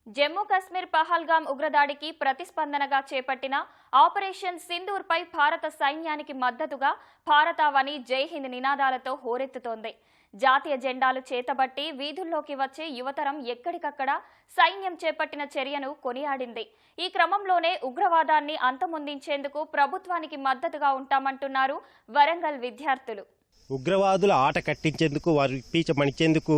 జమ్మూ కశ్మీర్ పహల్గామ్ ఉగ్రదాడికి ప్రతిస్పందనగా చేపట్టిన ఆపరేషన్ సింధూర్ పై భారత సైన్యానికి మద్దతుగా భారతావని జై హింద్ నినాదాలతో హోరెత్తుతోంది. జాతీయ జెండాలు చేతబట్టి వీధుల్లోకి వచ్చే యువతరం ఎక్కడికక్కడ సైన్యం చేపట్టిన చర్యను కొనియాడింది. ఈ క్రమంలోనే ఉగ్రవాదాన్ని అంతమొందించేందుకు ప్రభుత్వానికి మద్దతుగా ఉంటామంటున్నారు వరంగల్ విద్యార్థులు. ఉగ్రవాదుల ఆట కట్టించేందుకు వారి పీచ మణిచేందుకు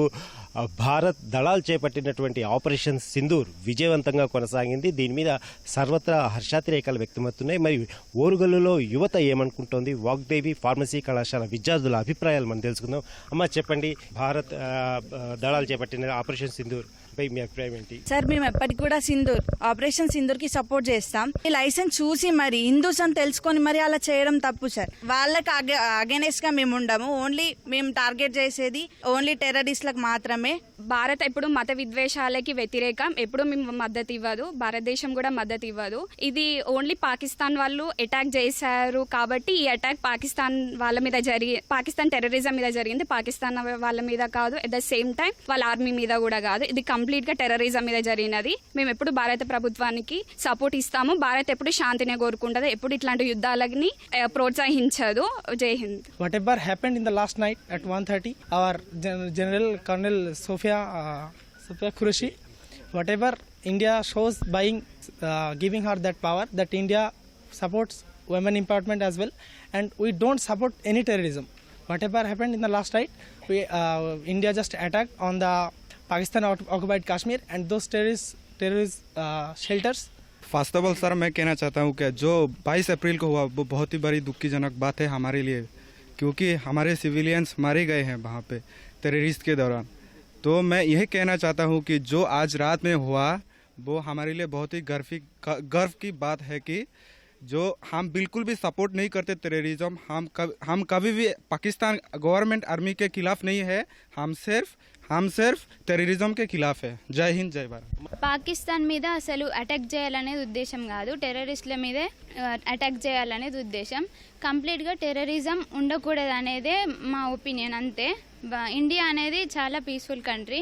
భారత్ దళాలు చేపట్టినటువంటి ఆపరేషన్ సింధూర్ విజయవంతంగా కొనసాగింది. దీని మీద సర్వత్రా హర్షాతిరేకాలు వ్యక్తమవుతున్నాయి. మరి ఓరుగల్లులో యువత ఏమనుకుంటోంది, వాగ్దేవి ఫార్మసీ కళాశాల విద్యార్థుల అభిప్రాయాలు మనం తెలుసుకుందాం. అమ్మ చెప్పండి, భారత్ దళాలు చేపట్టిన ఆపరేషన్ సింధూర్ పై మీ అభిప్రాయం ఏంటి? సార్, మేము ఎప్పటికి కూడా ఆపరేషన్ సింధూర్ కి సపోర్ట్ చేస్తాం. ఈ లైసెన్స్ చూసి మరి హిందూస్ అని తెలుసుకొని మరి అలా చేయడం తప్పు సార్. వాళ్ళకి అగెనెస్ట్ గా మేము ఉండము. ఓన్లీ మేము టార్గెట్ చేసేది ఓన్లీ టెర్రరిస్ట్లకు మాత్రమే. భారత్ ఎప్పుడు మత విద్వేషాలకి వ్యతిరేకం, ఎప్పుడు మేము మద్దతు ఇవ్వదు. భారతదేశం కూడా మద్దతు ఇవ్వదు. ఇది ఓన్లీ పాకిస్తాన్ వాళ్ళు అటాక్ చేశారు కాబట్టి ఈ అటాక్ పాకిస్తాన్ వాళ్ళ మీద పాకిస్తాన్ టెర్రరిజం మీద జరిగింది. పాకిస్తాన్ వాళ్ళ మీద కాదు, అట్ ద సేమ్ టైం వాళ్ళ ఆర్మీ మీద కూడా కాదు. ఇది కంప్లీట్ గా టెర్రరిజం మీద జరిగినది. మేము ఎప్పుడు భారత ప్రభుత్వానికి సపోర్ట్ ఇస్తాము. భారత్ ఎప్పుడు శాంతినే కోరుకుంటది, ఎప్పుడు ఇట్లాంటి యుద్ధాలని ప్రోత్సహించదు. జై Hind. Whatever happened in the last night at 1:30, our General Colonel Sofia Qureshi, whatever India shows by giving her that power, that India supports women empowerment as well, and we don't support any terrorism. Whatever happened in the last night, India just attacked on the Pakistan occupied Kashmir and those terrorist shelters. First of all sir, मैं कहना चाहता हूँ कि जो 22 अप्रैल को हुआ वो बहुत ही बड़ी दुखीजनक बात है हमारे लिए, क्योंकि हमारे सिविलियंस मारे गए हैं वहाँ पे टेररिस्ट के दौरान. तो मैं यही कहना चाहता हूँ कि जो आज रात में हुआ वो हमारे लिए बहुत ही गर्व की बात है कि जो हम बिल्कुल भी सपोर्ट नहीं करते टेररिज्म. हम कभी भी पाकिस्तान गवर्नमेंट आर्मी के खिलाफ नहीं है. हम सिर्फ టెర్రరిజం కే ఖిలాఫ్ है. జై హింద్, జై భారత్. పాకిస్తాన్ మీద అసలు అటాక్ చేయాలనేది ఉద్దేశం కాదు, టెర్రరిస్టుల మీదే అటాక్ చేయాలనేది ఉద్దేశం. కంప్లీట్గా టెర్రరిజం ఉండకూడదు అనేదే మా ఒపీనియన్, అంతే. ఇండియా అనేది చాలా పీస్ఫుల్ కంట్రీ.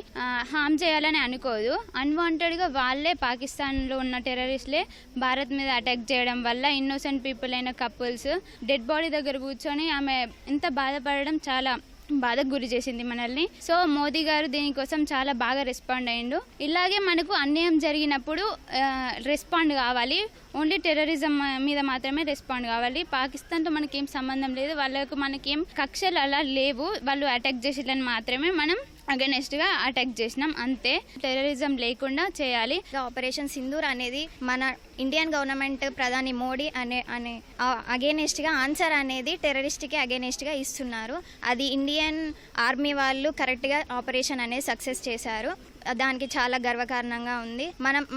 హామ్ చేయాలని అనుకోదు. అన్వాంటెడ్గా వాళ్ళే పాకిస్తాన్లో ఉన్న టెర్రరిస్టులే భారత్ మీద అటాక్ చేయడం వల్ల ఇన్నోసెంట్ పీపుల్ అయిన కపుల్స్ డెడ్ బాడీ దగ్గర కూర్చొని ఆమె ఎంత బాధపడడం చాలా బాధకు గురి చేసింది మనల్ని. సో మోదీ గారు దీనికోసం చాలా బాగా రెస్పాండ్ అయ్యిండు. ఇలాగే మనకు అన్యాయం జరిగినప్పుడు రెస్పాండ్ కావాలి. ఓన్లీ టెర్రరిజం మీద మాత్రమే రెస్పాండ్ కావాలి. పాకిస్తాన్తో మనకేం సంబంధం లేదు, వాళ్ళకు మనకేం కక్షలు అలా లేవు. వాళ్ళు అటాక్ చేసేదని మాత్రమే మనం అగెనెస్ట్ గా అటాక్ చేసినాం, అంతే. టెర్రరిజం లేకుండా చేయాలి. ఆపరేషన్ సింధూర్ అనేది మన ఇండియన్ గవర్నమెంట్ ప్రధాని మోడీ అనే అగెనెస్ట్ గా ఆన్సర్ అనేది టెర్రరిస్ట్ కి అగెనెస్ట్ గా ఇస్తున్నారు. అది ఇండియన్ ఆర్మీ వాళ్ళు కరెక్ట్ గా ఆపరేషన్ అనేది సక్సెస్ చేశారు. దానికి చాలా గర్వకారణంగా ఉంది.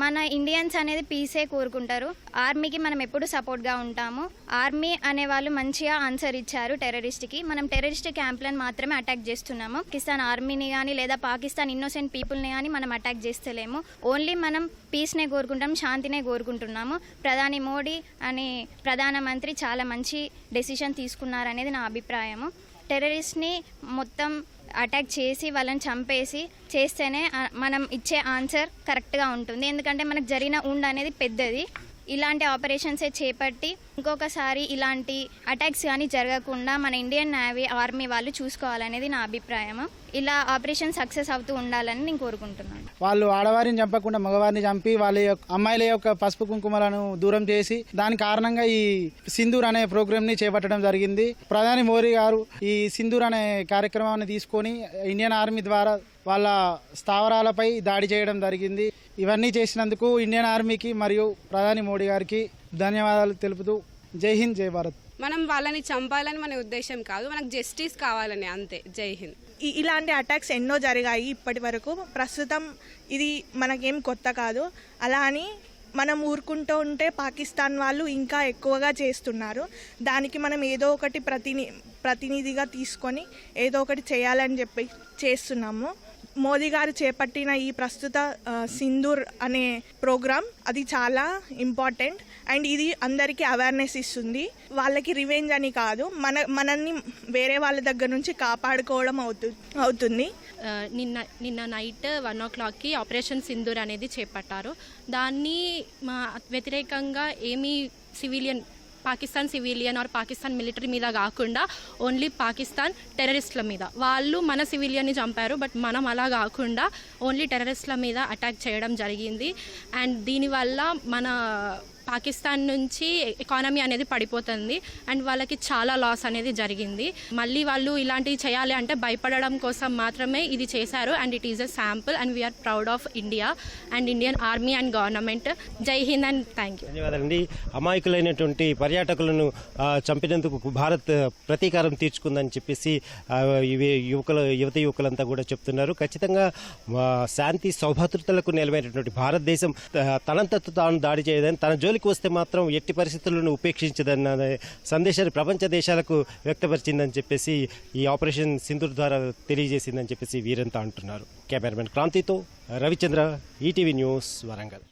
మన ఇండియన్స్ అనేది పీసే కోరుకుంటారు. ఆర్మీకి మనం ఎప్పుడు సపోర్ట్గా ఉంటాము. ఆర్మీ అనే వాళ్ళు మంచిగా ఆన్సర్ ఇచ్చారు టెర్రరిస్ట్కి. మనం టెర్రరిస్ట్ క్యాంప్లను మాత్రమే అటాక్ చేస్తున్నాము. పాకిస్తాన్ ఆర్మీని కానీ లేదా పాకిస్తాన్ ఇన్నోసెంట్ పీపుల్ని కానీ మనం అటాక్ చేస్తలేము. ఓన్లీ మనం పీస్నే కోరుకుంటాం, శాంతినే కోరుకుంటున్నాము. ప్రధాని మోడీ అనే ప్రధానమంత్రి చాలా మంచి డెసిషన్ తీసుకున్నారనేది నా అభిప్రాయము. టెర్రరిస్ట్ని మొత్తం అటాక్ చేసి వాళ్ళని చంపేసి చేస్తేనే మనం ఇచ్చే ఆన్సర్ కరెక్ట్గా ఉంటుంది. ఎందుకంటే మనకు జరిగిన ఉండ అనేది పెద్దది. ఇలాంటి ఆపరేషన్సే చేపట్టి ఇంకొకసారి ఇలాంటి అటాక్స్ కానీ జరగకుండా మన ఇండియన్ నేవీ ఆర్మీ వాళ్ళు చూసుకోవాలనేది నా అభిప్రాయం. ఇలా ఆపరేషన్ సక్సెస్ అవుతూ ఉండాలని నేను కోరుకుంటున్నాను. వాళ్ళు ఆడవారిని చంపకుండా మగవారిని చంపి వాళ్ళ యొక్క అమ్మాయిల యొక్క పసుపు కుంకుమలను దూరం చేసి దాని కారణంగా ఈ సింధూర్ అనే ప్రోగ్రామ్ ని చేపట్టడం జరిగింది. ప్రధాని మోదీ గారు ఈ సింధూర్ అనే కార్యక్రమాన్ని తీసుకొని ఇండియన్ ఆర్మీ ద్వారా వాళ్ళ స్థావరాలపై దాడి చేయడం జరిగింది. ఇవన్నీ చేసినందుకు ఇండియన్ ఆర్మీకి మరియు ప్రధాని మోడీ గారికి ధన్యవాదాలు తెలుపుతూ జై హింద్, జై భారత్. మనం వాళ్ళని చంపాలని మన ఉద్దేశం కాదు, మనకు జస్టిస్ కావాలని, అంతే. జై హింద్. ఇలాంటి అటాక్స్ ఎన్నో జరిగాయి ఇప్పటి వరకు. ప్రస్తుతం ఇది మనకేం కొత్త కాదు. అలా అని మనం ఊరుకుంటూ ఉంటే పాకిస్తాన్ వాళ్ళు ఇంకా ఎక్కువగా చేస్తున్నారు. దానికి మనం ఏదో ఒకటి ప్రతినిధిగా తీసుకొని ఏదో ఒకటి చేయాలని చెప్పి చేస్తున్నాము. మోదీ గారు చేపట్టిన ఈ ప్రస్తుత సింధూర్ అనే ప్రోగ్రామ్ అది చాలా ఇంపార్టెంట్. అండ్ ఇది అందరికీ అవేర్నెస్ ఇస్తుంది. వాళ్ళకి రివెంజ్ అని కాదు, మనల్ని వేరే వాళ్ళ దగ్గర నుంచి కాపాడుకోవడం అవుతుంది. నిన్న నైట్ 1 o'clockకి ఆపరేషన్ సింధూర్ అనేది చేపట్టారు. దాన్ని వ్యతిరేకంగా ఏమీ Pakistan civilian or Pakistan military మీద కాకుండా ఓన్లీ పాకిస్తాన్ టెర్రరిస్టుల మీద. వాళ్ళు మన సివిలియన్ని చంపారు, బట్ మనం అలా కాకుండా ఓన్లీ టెర్రరిస్టుల మీద అటాక్ చేయడం జరిగింది. అండ్ దీనివల్ల మన పాకిస్తాన్ నుంచి ఎకానమీ అనేది పడిపోతుంది అండ్ వాళ్ళకి చాలా లాస్ అనేది జరిగింది. మళ్ళీ వాళ్ళు ఇలాంటివి చేయాలి అంటే భయపడడం కోసం మాత్రమే ఇది చేశారు. And it is a sample and we're proud of India and Indian army and government. జై హింద్ అండ్ థ్యాంక్ యూ. ధన్యవాదాలండి. అమాయకులైనటువంటి పర్యాటకులను చంపినందుకు భారత్ ప్రతీకారం తీర్చుకుందని చెప్పేసి యువతి యువకులంతా కూడా చెప్తున్నారు. ఖచ్చితంగా శాంతి సౌభద్రతలకు నిలమైనటువంటి భారతదేశం తనంతట తాను దాడి చేయదని, తన జోలికి వస్తే మాత్రం ఎట్టి పరిస్థితులను ఉపేక్షించదన్న సందేశాన్ని ప్రపంచ దేశాలకు వ్యక్తపరిచిందని చెప్పేసి ఈ ఆపరేషన్ సింధూర్ ద్వారా తెలియజేసిందని చెప్పేసి వీరంతా అంటున్నారు. కెమెరామెన్ క్రాంతితో రవిచంద్ర, ఈటీవీ న్యూస్, వరంగల్.